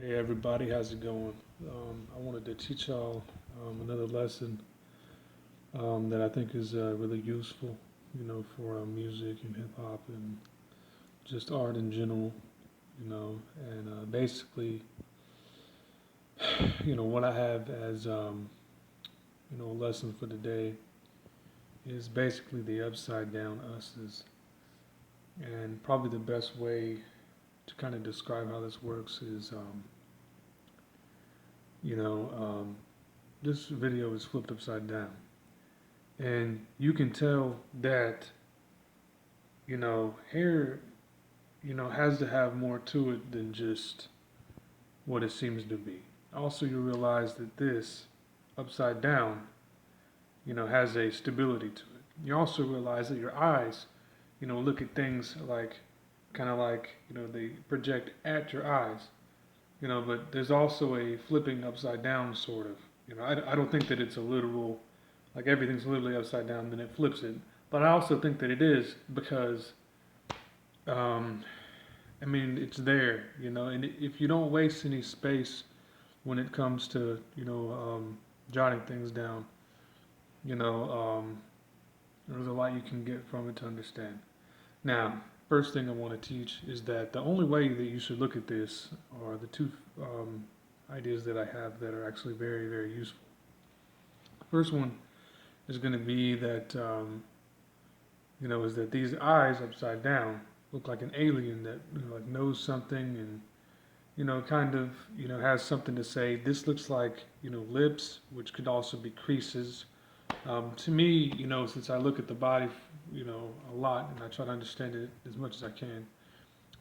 Hey everybody, how's it going? I wanted to teach y'all another lesson that I think is really useful, for music and hip hop and just art in general, and basically, what I have as, a lesson for today is basically the upside down us's. And probably the best way to kind of describe how this works is, you know, um, this video is flipped upside down. And you can tell that, hair, has to have more to it than just what it seems to be. Also, you realize that this upside down, has a stability to it. You also realize that your eyes, look at things like, kind of like, they project at your eyes, but there's also a flipping upside down sort of. I don't think that it's a literal, like everything's literally upside down, then it flips it. But I also think that it is because, um, it's there, and if you don't waste any space when it comes to, jotting things down, you know, um, there's a lot you can get from it to understand. Now, first thing I want to teach is that the only way that you should look at this are the two um, ideas that I have that are actually very, very useful. The first one is going to be that, is that these eyes upside down look like an alien that, like knows something and, kind of, has something to say. This looks like, lips, which could also be creases. To me, since I look at the body, a lot, and I try to understand it as much as I can.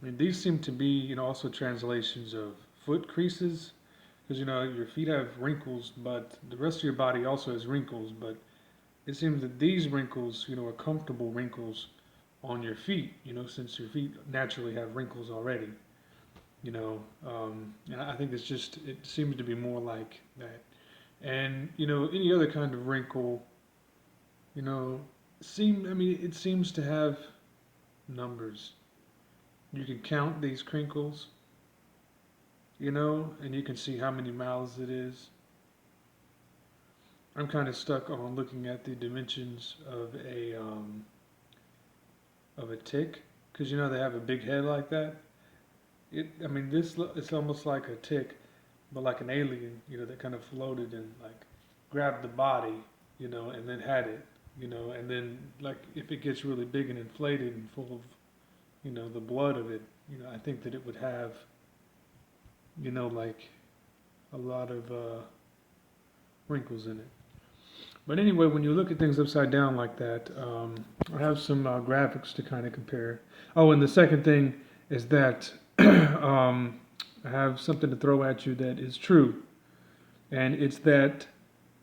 I mean, these seem to be, also translations of foot creases, because your feet have wrinkles, but the rest of your body also has wrinkles. But it seems that these wrinkles, are comfortable wrinkles on your feet, since your feet naturally have wrinkles already. And I think it seems to be more like that. And any other kind of wrinkle, it seems to have numbers. You can count these crinkles, and you can see how many mouths it is. I'm kind of stuck on looking at the dimensions of a tick, because they have a big head like that. It's almost like a tick, but like an alien, that kind of floated and like grabbed the body, and then had it, and then like if it gets really big and inflated and full of, the blood of it, I think that it would have, like a lot of wrinkles in it. But anyway, when you look at things upside down like that, I have some graphics to kind of compare. Oh, and the second thing is that I have something to throw at you that is true, and it's that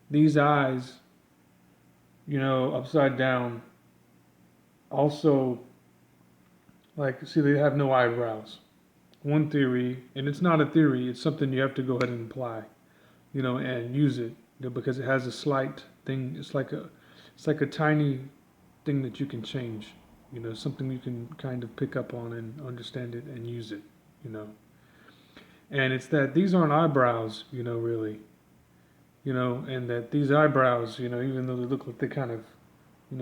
these eyes, upside down, also, like, see, they have no eyebrows. One theory, and it's not a theory, it's something you have to go ahead and apply, and use it, because it has a slight thing. It's like a tiny thing that you can change, something you can kind of pick up on and understand it and use it, you know. And it's that these aren't eyebrows, really, and that these eyebrows, even though they look like they kind of,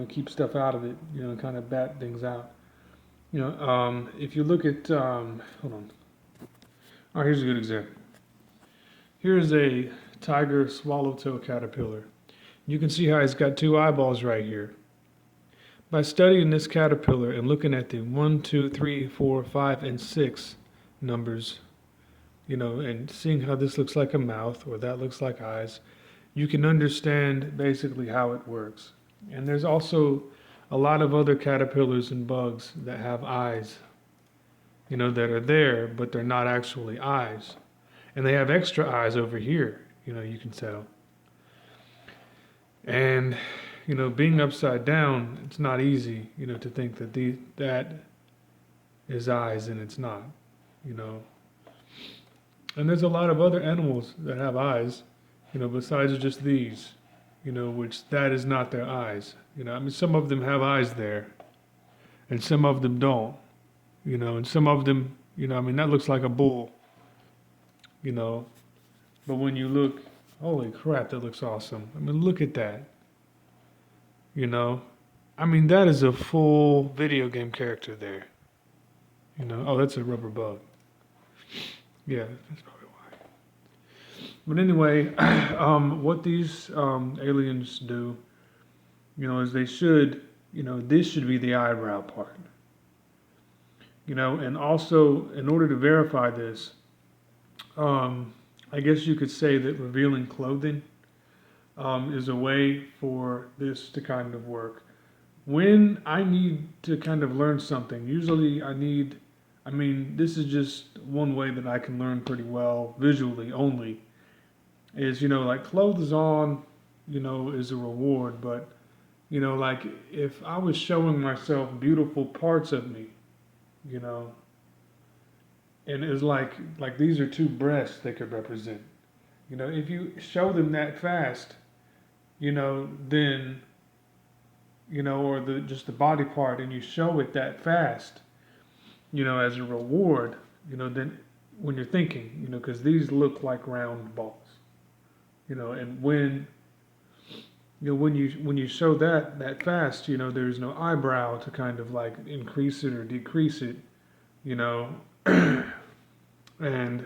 keep stuff out of it, kind of bat things out. If you look at, hold on. All right, here's a good example. Here's a tiger swallowtail caterpillar. You can see how it's got two eyeballs right here. By studying this caterpillar and looking at the 1, 2, 3, 4, 5, and 6 numbers, and seeing how this looks like a mouth or that looks like eyes, you can understand basically how it works. And there's also a lot of other caterpillars and bugs that have eyes, that are there, but they're not actually eyes. And they have extra eyes over here, you can tell. And, being upside down, it's not easy, to think that that is eyes and it's not, And there's a lot of other animals that have eyes, besides just these, which that is not their eyes. Some of them have eyes there, and some of them don't, and some of them, that looks like a bull, you know. But when you look, holy crap, that looks awesome. I mean, look at that, you know. I mean, that is a full video game character there, you know. Oh, that's a rubber bug. Yeah, that's probably why. But anyway, what these aliens do, you know, is they should, you know, this should be the eyebrow part, you know, and also in order to verify this, um, I guess you could say that revealing clothing is a way for this to kind of work. When I need to kind of learn something, usually I mean, this is just one way that I can learn pretty well visually only, is, you know, like clothes on, you know, is a reward, but, you know, like if I was showing myself beautiful parts of me, you know, and it's like these are two breasts they could represent. You know, if you show them that fast, you know, then, you know, or the just the body part, and you show it that fast, you know, as a reward, you know, then when you're thinking, you know, because these look like round balls, you know, and when you show that fast, you know, there's no eyebrow to kind of like increase it or decrease it, you know, and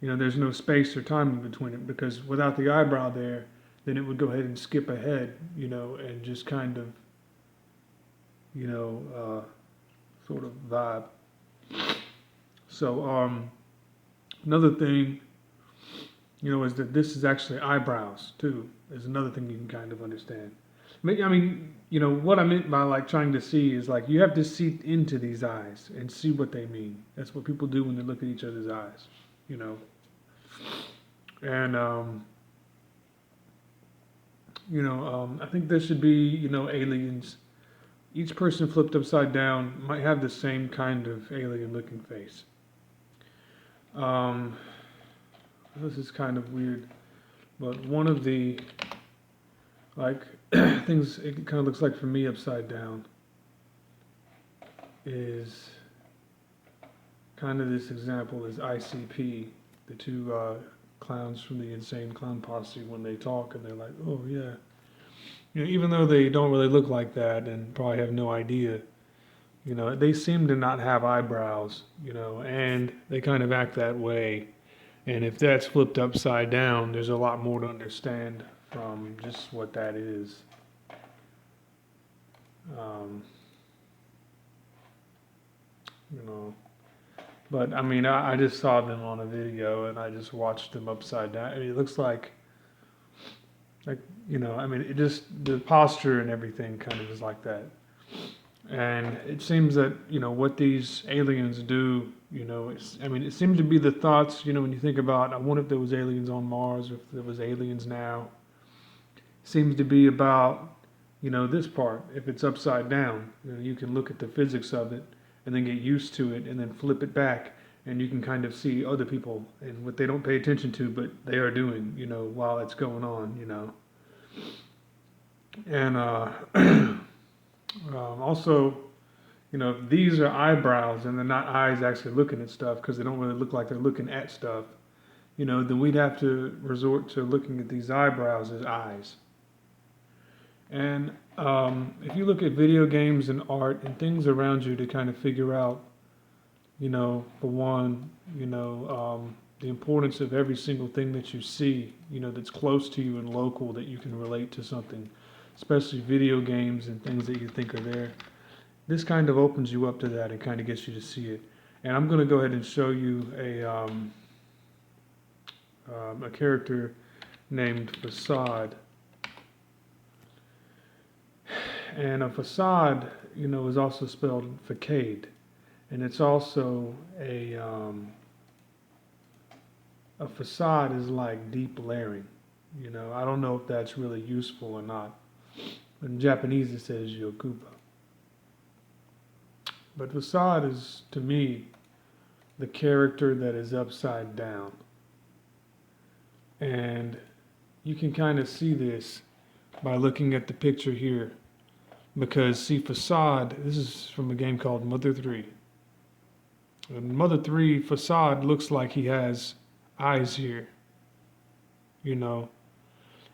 you know, there's no space or time in between it because without the eyebrow there, then it would go ahead and skip ahead, you know, and just kind of, you know, sort of vibe. So another thing, you know, is that this is actually eyebrows too. Is another thing you can kind of understand. I mean, you know, what I meant by like trying to see is like you have to see into these eyes and see what they mean. That's what people do when they look at each other's eyes, you know. And you know, I think there should be, you know, aliens. Each person flipped upside down might have the same kind of alien-looking face. Um, this is kind of weird, but one of the like things it kind of looks like for me upside down is kind of this example is ICP, the two clowns from the Insane Clown Posse when they talk and they're like, oh yeah, you know, even though they don't really look like that and probably have no idea, you know, they seem to not have eyebrows, you know, and they kind of act that way. And if that's flipped upside down, there's a lot more to understand from just what that is. Um, you know, but I mean, I just saw them on a video and I just watched them upside down. I mean, it looks like, you know, I mean, it just, the posture and everything kind of is like that. And it seems that, you know, what these aliens do, you know, I mean, it seems to be the thoughts, you know, when you think about, I wonder if there was aliens on Mars, or if there was aliens now. Seems to be about, you know, this part. If it's upside down, you know, you can look at the physics of it and then get used to it and then flip it back. And you can kind of see other people and what they don't pay attention to, but they are doing, you know, while it's going on, you know. And also, you know, if these are eyebrows and they're not eyes actually looking at stuff because they don't really look like they're looking at stuff, you know, then we'd have to resort to looking at these eyebrows as eyes. And if you look at video games and art and things around you to kind of figure out, you know, for one, you know, the importance of every single thing that you see, you know, that's close to you and local that you can relate to something, especially video games and things that you think are there. This kind of opens you up to that and kind of gets you to see it. And I'm going to go ahead and show you a character named Facade. And a facade, you know, is also spelled facade. And it's also a facade is like deep layering. You know, I don't know if that's really useful or not. In Japanese it says yokuba. But facade is, to me, the character that is upside down. And you can kind of see this by looking at the picture here. Because, see, Facade, this is from a game called Mother 3. And Mother 3, Facade looks like he has eyes here, you know,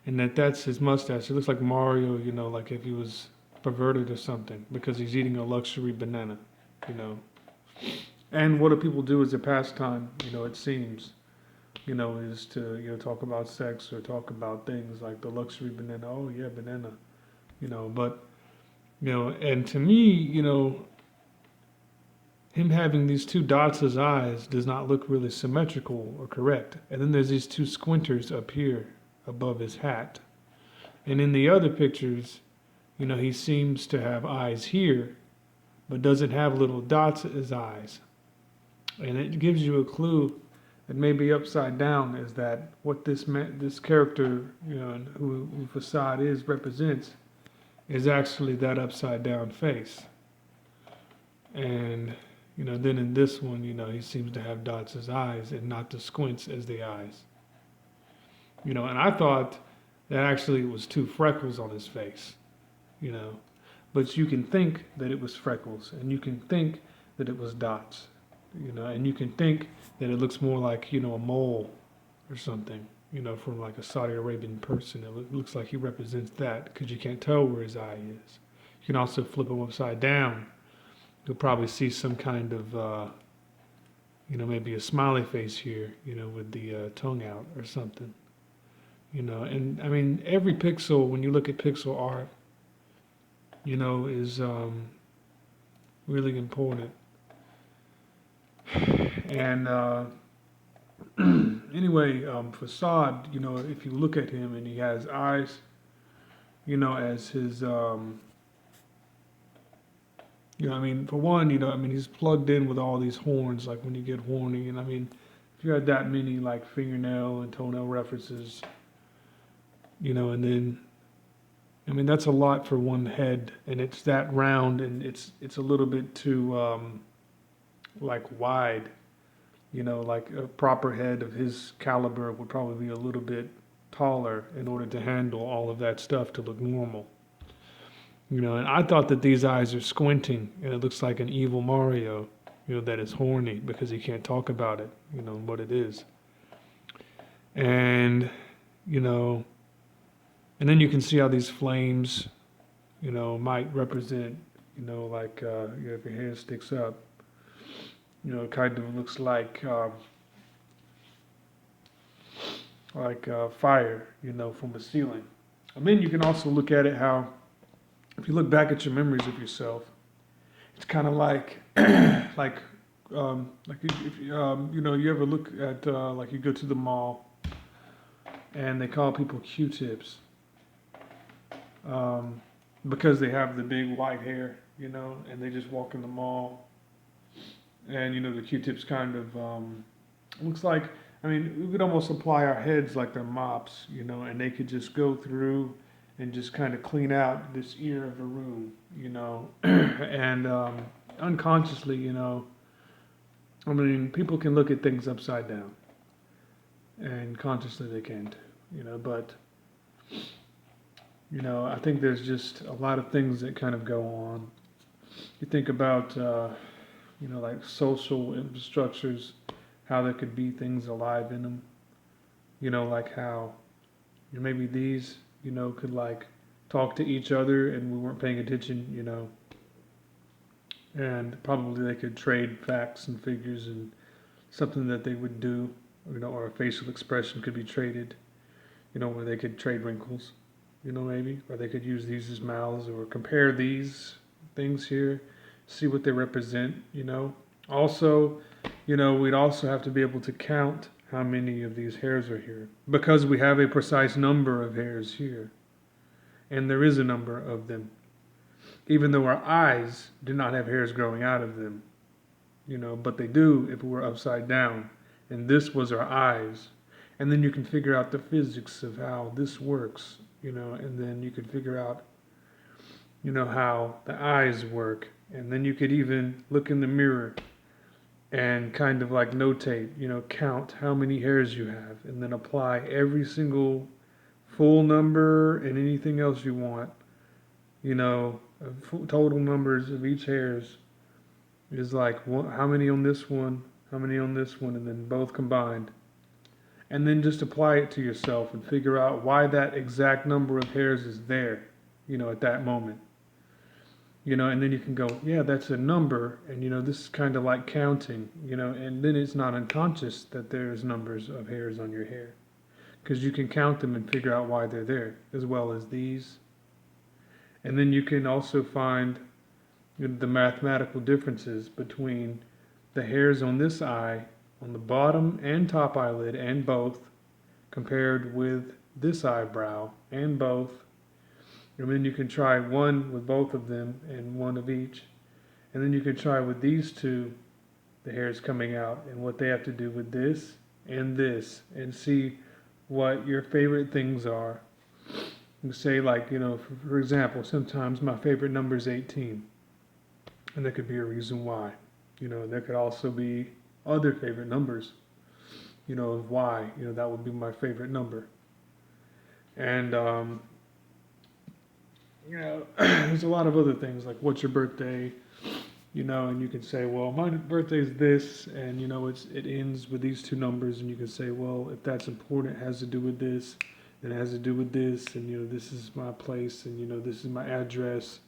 and that's his mustache. It looks like Mario, you know, like if he was perverted or something because he's eating a luxury banana, you know. And what do people do as a pastime, you know, it seems, you know, is to, you know, talk about sex or talk about things like the luxury banana. Oh, yeah, banana, you know, but, you know, and to me, you know, him having these two dots as eyes does not look really symmetrical or correct. And then there's these two squinters up here above his hat. And in the other pictures, you know, he seems to have eyes here, but doesn't have little dots as eyes. And it gives you a clue that maybe upside down is that what this character, you know, who Facade is represents, is actually that upside down face. And you know, then in this one, you know, he seems to have dots as eyes and not the squints as the eyes. You know, and I thought that actually it was two freckles on his face, you know. But you can think that it was freckles, and you can think that it was dots, you know, and you can think that it looks more like, you know, a mole or something, you know, from like a Saudi Arabian person. It looks like he represents that because you can't tell where his eye is. You can also flip him upside down. You'll probably see some kind of, you know, maybe a smiley face here, you know, with the tongue out or something, you know. And I mean, every pixel, when you look at pixel art, you know, is really important. And anyway, Facade, you know, if you look at him and he has eyes, you know, as his, you know, I mean, for one, you know, I mean, he's plugged in with all these horns, like when you get horny. And I mean, if you had that many, like, fingernail and toenail references, you know, and then, I mean, that's a lot for one head. And it's that round and it's a little bit too, like, wide. You know, like a proper head of his caliber would probably be a little bit taller in order to handle all of that stuff to look normal. You know, and I thought that these eyes are squinting, and it looks like an evil Mario, you know, that is horny because he can't talk about it, you know, what it is. And, you know, and then you can see how these flames, you know, might represent, you know, like, you know, if your hand sticks up, you know, it kind of looks like fire, you know, from the ceiling. And then you can also look at it how, if you look back at your memories of yourself, it's kind of like, like if you know, you ever look at like you go to the mall and they call people Q-tips um, because they have the big white hair, you know, and they just walk in the mall, and you know the Q-tips kind of looks like. I mean, we could almost apply our heads like they're mops, you know, and they could just go through and just kind of clean out this ear of a room, you know, and unconsciously, you know, I mean, people can look at things upside down, and consciously they can too, you know, but, you know, I think there's just a lot of things that kind of go on. You think about, you know, like social infrastructures, how there could be things alive in them, you know, like how you know, maybe these, you know, could like talk to each other and we weren't paying attention, you know, and probably they could trade facts and figures and something that they would do, you know, or a facial expression could be traded, you know, where they could trade wrinkles, you know, maybe, or they could use these as mouths or compare these things here, see what they represent, you know. Also, you know, we'd also have to be able to count how many of these hairs are here because we have a precise number of hairs here, and there is a number of them, even though our eyes do not have hairs growing out of them, you know, but they do if we're upside down. And this was our eyes. And then you can figure out the physics of how this works, you know, and then you could figure out, you know, how the eyes work. And then you could even look in the mirror and kind of like notate, you know, count how many hairs you have, and then apply every single full number and anything else you want, you know, total numbers of each hairs is like how many on this one, how many on this one, and then both combined. and then just apply it to yourself and figure out why that exact number of hairs is there, at that moment. And then you can go, yeah, that's a number, and this is kind of like counting, and then it's not unconscious that there's numbers of hairs on your hair, because you can count them and figure out why they're there, as well as these. And then you can also find the mathematical differences between the hairs on this eye, on the bottom and top eyelid, and both, compared with this eyebrow and both. And then you can try one with both of them and one of each. And then you can try with these two, the hairs coming out, and what they have to do with this, and see what your favorite things are. You say, like, for example, sometimes my favorite number is 18. And there could be a reason why. There could also be other favorite numbers, of why, that would be my favorite number. And, there's a lot of other things, like what's your birthday, and you can say, well, my birthday is this, and, it ends with these two numbers, and you can say, well, if that's important, it has to do with this, then it has to do with this, and, this is my place, and, this is my address.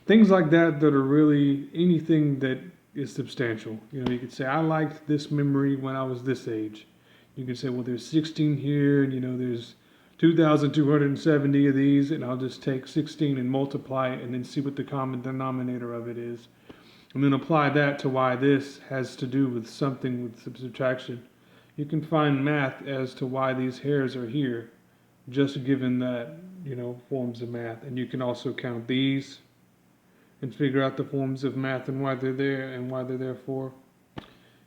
Things like that are really anything that is substantial. You could say, I liked this memory when I was this age. You can say, well, there's 16 here, and, there's 2,270 of these, and I'll just take 16 and multiply it and then see what the common denominator of it is. And then apply that to why this has to do with something with subtraction. You can find math as to why these hairs are here, just given that, forms of math. And you can also count these and figure out the forms of math and why they're there and why they're there for.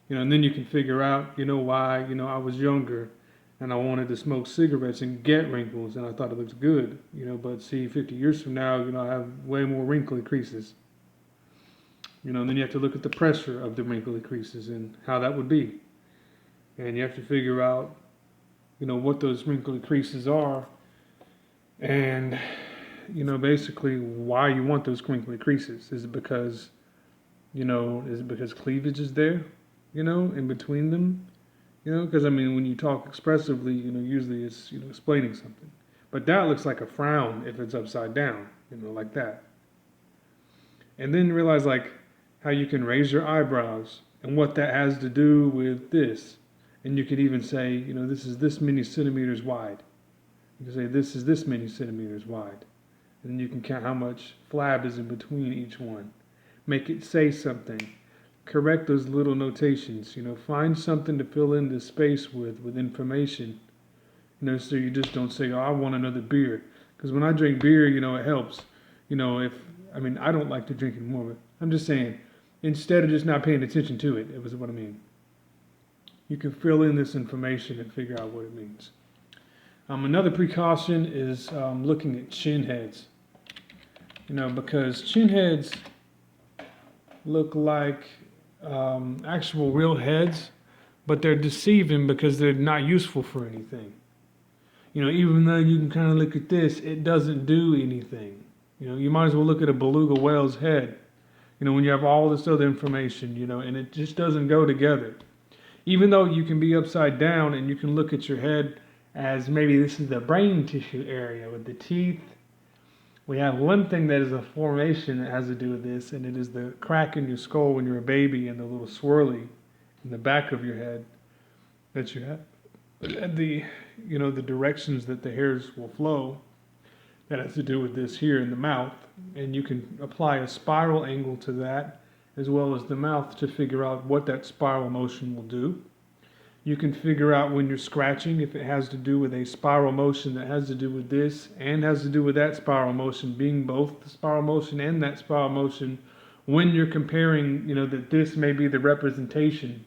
And then you can figure out, why, I was younger and I wanted to smoke cigarettes and get wrinkles, and I thought it looked good, but see, 50 years from now, I have way more wrinkly creases. And then you have to look at the pressure of the wrinkly creases and how that would be. And you have to figure out, what those wrinkly creases are, and, basically why you want those wrinkly creases. Is it because, cleavage is there, in between them? Because, when you talk expressively, usually it's, explaining something. But that looks like a frown if it's upside down, like that. And then realize, like, how you can raise your eyebrows and what that has to do with this. And you could even say, this is this many centimeters wide. You can say this is this many centimeters wide. And then you can count how much flab is in between each one. Make it say something. Correct those little notations. Find something to fill in this space with information. So you just don't say, oh, I want another beer. Because when I drink beer, it helps. I don't like to drink anymore, but I'm just saying, instead of just not paying attention to it, it was what I mean. You can fill in this information and figure out what it means. Another precaution is looking at chin heads. Because chin heads look like actual real heads, but they're deceiving because they're not useful for anything. Even though you can kind of look at this, it doesn't do anything. You might as well look at a beluga whale's head, when you have all this other information, and it just doesn't go together. Even though you can be upside down and you can look at your head as maybe this is the brain tissue area with the teeth. We have one thing that is a formation that has to do with this, and it is the crack in your skull when you're a baby and the little swirly in the back of your head that you have. And the directions that the hairs will flow, that has to do with this here in the mouth. And you can apply a spiral angle to that, as well as the mouth, to figure out what that spiral motion will do. You can figure out when you're scratching if it has to do with a spiral motion that has to do with this and has to do with that spiral motion, being both the spiral motion and that spiral motion, when you're comparing, that this may be the representation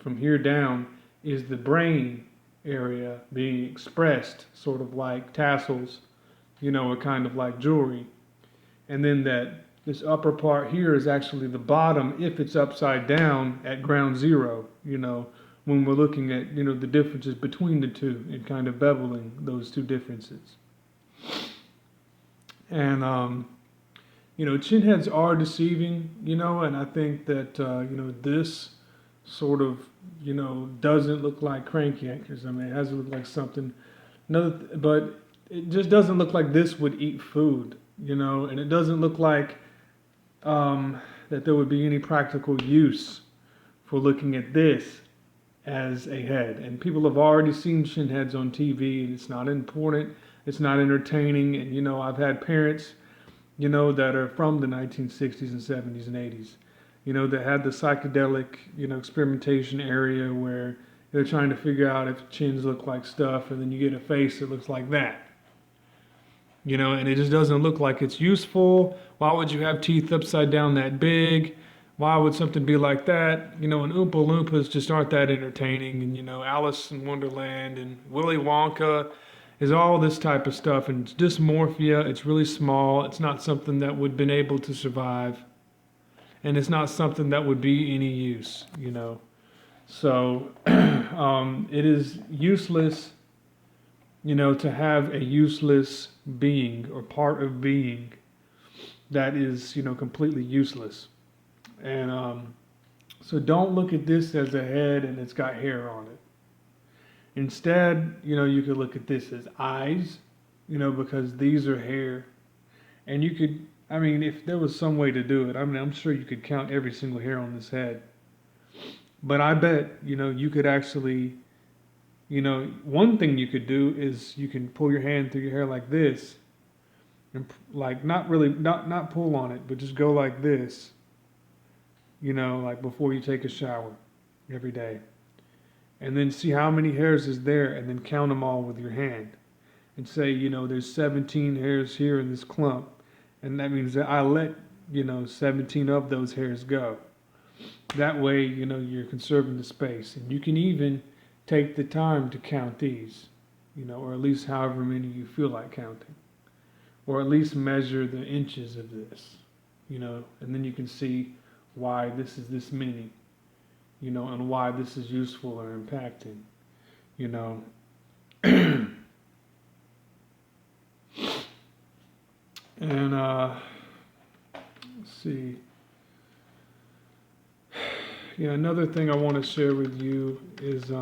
from here down is the brain area being expressed, sort of like tassels, or kind of like jewelry. And then that this upper part here is actually the bottom if it's upside down at ground zero, when we're looking at, the differences between the two and kind of beveling those two differences. And, chin heads are deceiving, and I think that, this sort of, doesn't look like crank yankers. I mean, it has to look like something. But it just doesn't look like this would eat food, and it doesn't look like that there would be any practical use for looking at this as a head. And people have already seen chinheads on TV, and it's not important, it's not entertaining. And I've had parents, that are from the 1960s and 70s and 80s, that had the psychedelic, experimentation area where they're trying to figure out if chins look like stuff, and then you get a face that looks like that. And it just doesn't look like it's useful. Why would you have teeth upside down that big? Why would something be like that? And Oompa Loompas just aren't that entertaining. And, Alice in Wonderland and Willy Wonka is all this type of stuff. And it's dysmorphia. It's really small. It's not something that would have been able to survive. And it's not something that would be any use. So it is useless, to have a useless being or part of being that is, completely useless. And so don't look at this as a head and it's got hair on it. Instead, you could look at this as eyes, because these are hair. And you could, I mean, if there was some way to do it, I mean, I'm sure you could count every single hair on this head. But I bet, you could actually, one thing you could do is you can pull your hand through your hair like this, and like not pull on it, but just go like this, like before you take a shower every day. And then see how many hairs is there, and then count them all with your hand. And say, there's 17 hairs here in this clump. And that means that I let, 17 of those hairs go. That way, you're conserving the space. And you can even take the time to count these, or at least however many you feel like counting. Or at least measure the inches of this, and then you can see why this is this many, and why this is useful or impacting, And let's see. Yeah, another thing I want to share with you is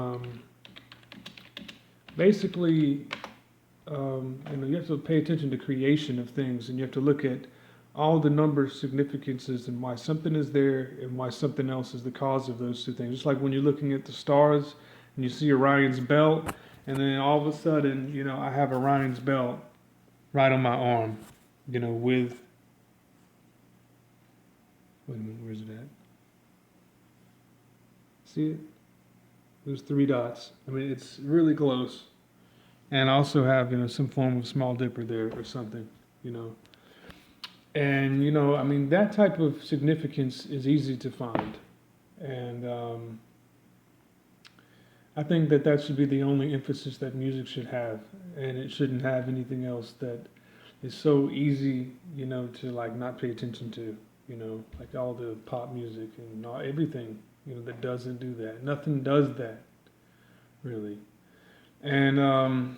basically, you have to pay attention to creation of things, and you have to look at all the number significances and why something is there and why something else is the cause of those two things. Just like when you're looking at the stars and you see Orion's belt, and then all of a sudden, I have Orion's belt right on my arm, with, wait a minute, where's it at? See it? There's 3 dots. I mean, it's really close. And I also have, some form of small dipper there or something, And, I mean, that type of significance is easy to find. And I think that should be the only emphasis that music should have. And it shouldn't have anything else that is so easy, to like not pay attention to, like all the pop music and everything, that doesn't do that. Nothing does that, really. And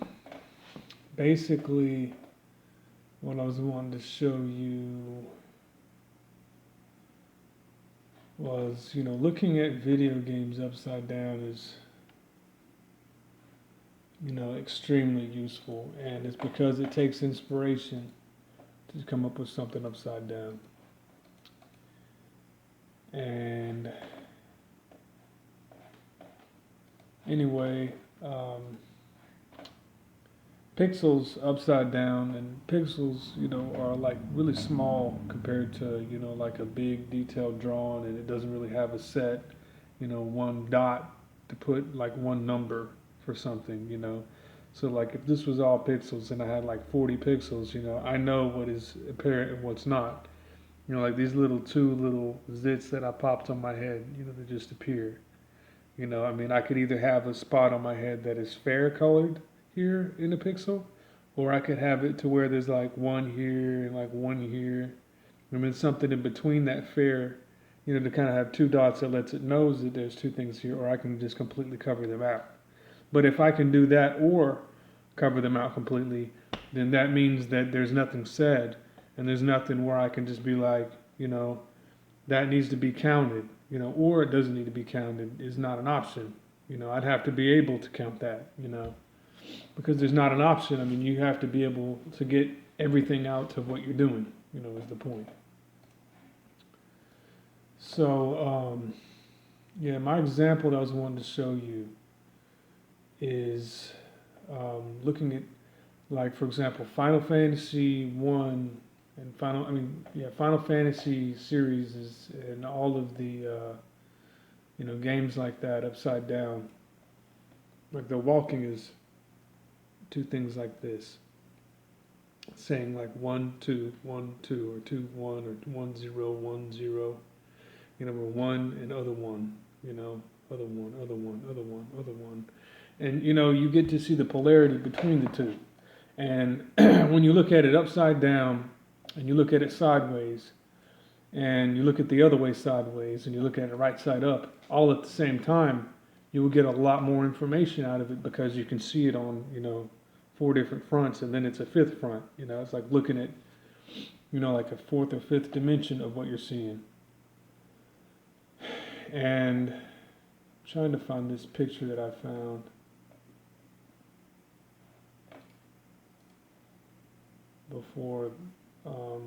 basically, what I was wanting to show you was, looking at video games upside down is, extremely useful. And it's because it takes inspiration to come up with something upside down. And anyway, pixels upside down, and pixels, are like really small compared to, like a big detailed drawing, and it doesn't really have a set, one dot to put like one number for something, So like if this was all pixels and I had like 40 pixels, I know what is apparent and what's not. Like these two little zits that I popped on my head, they just appear. I mean, I could either have a spot on my head that is fair colored here in a pixel, or I could have it to where there's like one here and like one here. I mean, something in between that fair, to kind of have 2 dots that lets it know that there's 2 things here, or I can just completely cover them out. But if I can do that or cover them out completely, then that means that there's nothing said, and there's nothing where I can just be like, that needs to be counted. or it doesn't need to be counted is not an option. I'd have to be able to count that, because there's not an option. I mean, you have to be able to get everything out of what you're doing, is the point. So, yeah, my example that I was wanting to show you is looking at, like, for example, Final Fantasy 1 and Final Fantasy series is, and all of the, games like that, Upside Down. Like the walking is two things like this, saying like 1 2 1 2 or 2 1 or 1 0 1 0. Or one and other one. Other one, other one, other one, other one. And you get to see the polarity between the two. And when you look at it upside down, and you look at it sideways, and you look at the other way sideways, and you look at it right side up, all at the same time, you will get a lot more information out of it because you can see it on, 4 different fronts, and then it's a 5th front. It's like looking at, like a 4th or 5th dimension of what you're seeing. And I'm trying to find this picture that I found. Before, I'll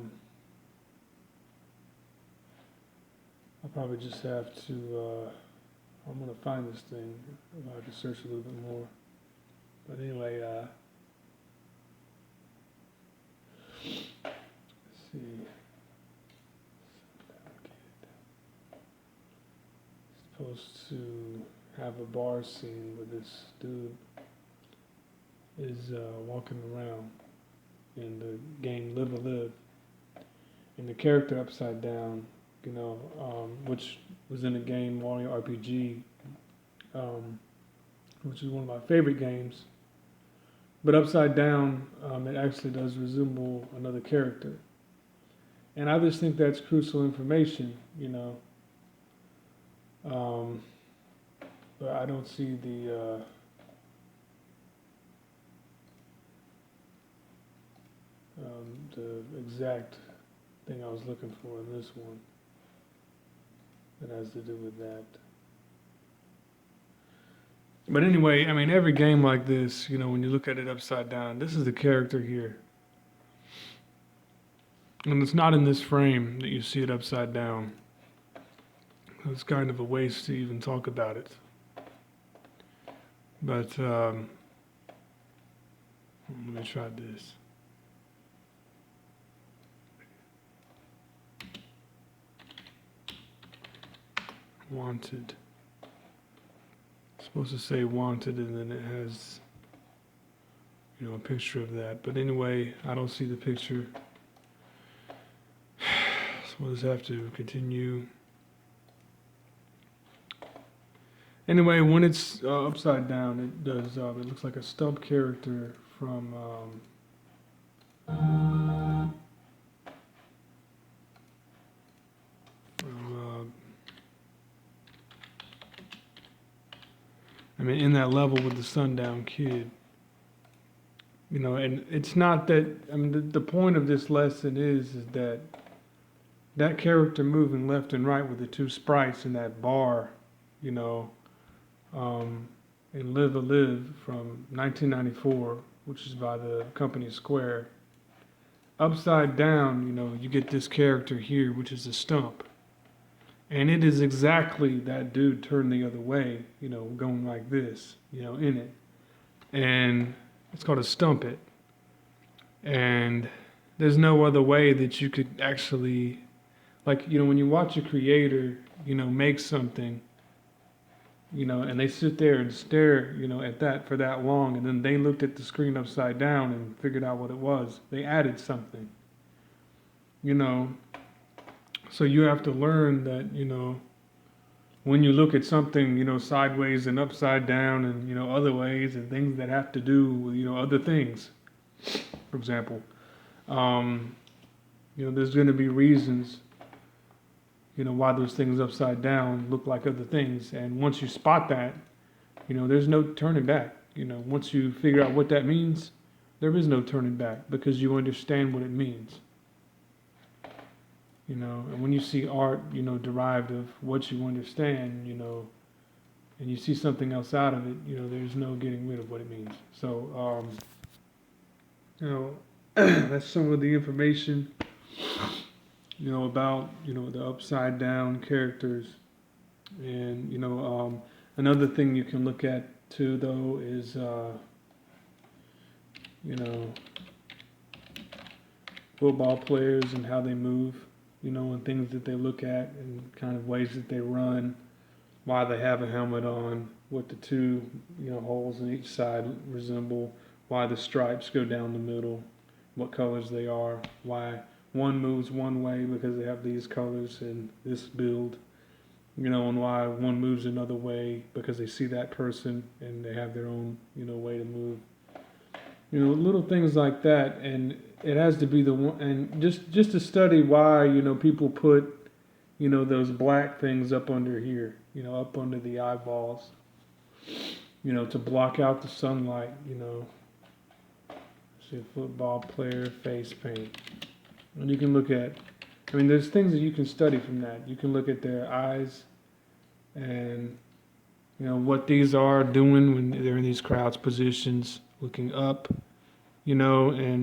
probably just have to, I'm going to find this thing. I'll have to search a little bit more. But anyway, let's see. Supposed to have a bar scene where this dude is walking around in the game Live a Live, and the character upside down, which was in the game Mario RPG, which is one of my favorite games. But upside down, it actually does resemble another character, and I just think that's crucial information, but I don't see the exact thing I was looking for in this one that has to do with that. But anyway, I mean, every game like this, when you look at it upside down, this is the character here. And it's not in this frame that you see it upside down. It's kind of a waste to even talk about it. But let me try this. Wanted. It's supposed to say wanted, and then it has, a picture of that. But anyway, I don't see the picture. So we'll just have to continue. Anyway, when it's upside down, it does. It looks like a stump character from. In that level with the sundown kid. And it's not that. The point of this lesson is that that character moving left and right with the 2 sprites in that bar, in Live a Live from 1994, which is by the company Square. Upside down, you get this character here, which is a stump. And it is exactly that dude turned the other way, going like this, in it. And it's called a stump it. And there's no other way that you could actually, like, when you watch a creator, make something, and they sit there and stare, at that for that long, and then they looked at the screen upside down and figured out what it was. They added something, So you have to learn that, when you look at something, sideways and upside down and, other ways and things that have to do with, other things, for example, there's going to be reasons, why those things upside down look like other things. And once you spot that, there's no turning back. Once you figure out what that means, there is no turning back because you understand what it means. And when you see art, derived of what you understand, and you see something else out of it, there's no getting rid of what it means. So, that's some of the information, about, the upside down characters. And, another thing you can look at too, though, is, you know, football players and how they move, and things that they look at and kind of ways that they run, why they have a helmet on, what the two, holes in each side resemble, why the stripes go down the middle, what colors they are, why one moves one way because they have these colors and this build, and why one moves another way because they see that person and they have their own, way to move. Little things like that, and it has to be the one, and just to study why, people put, those black things up under here, up under the eyeballs, to block out the sunlight, see a football player face paint. And you can look at, there's things that you can study from that. You can look at their eyes and, what these are doing when they're in these crouch positions, looking up, and